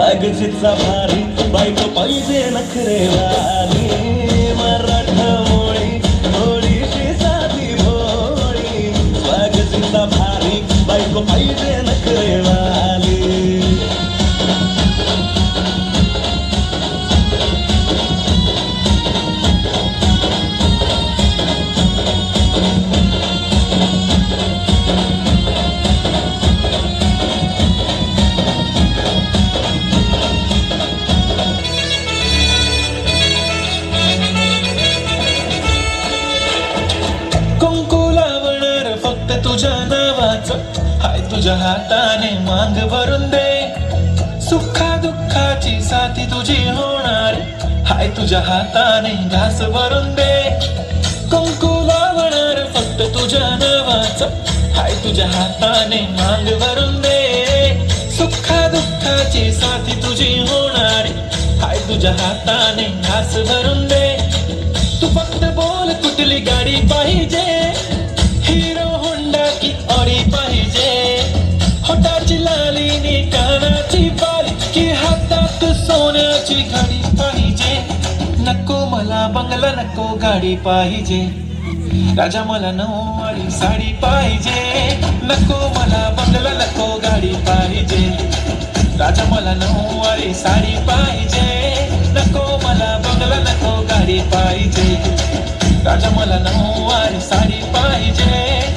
स्वागतीचा भारी बायको पाहिजे नखरेवाली मराठमोळी थोडीशी साधी भोळी स्वागतीचा भारी बायको पाहिजे नखरेवाली तुझ्या नावाचं हाय तुझ्या हाताने मांग भरून दे सुखा दुःखाची साथी तुझी होणार हाय तुझ्या हाताने घास भरून दे कुंकू लावणार फक्त तुझ्या नावाचं हाय तुझ्या हाताने मांग भरून दे सुखा दुःखाची साथी तुझी होणार हाय तुझ्या हाताने घास भरून दे तू फक्त बोल कुठली गाडी पाहिजे हिरो होंडा की ऑडी पाहिजे होटाची लालीनी कानाची बाली की हातात सोन्याची घडी पाहिजे नको मला बंगला नको गाडी पाहिजे राजा मला नऊवारी साडी पाहिजे नको मला बंगला नको गाडी पाहिजे राजा मला नऊवारी साडी पाहिजे नको मला बंगला नको गाडी पाहिजे राजा मला नऊवारी साडी पाहिजे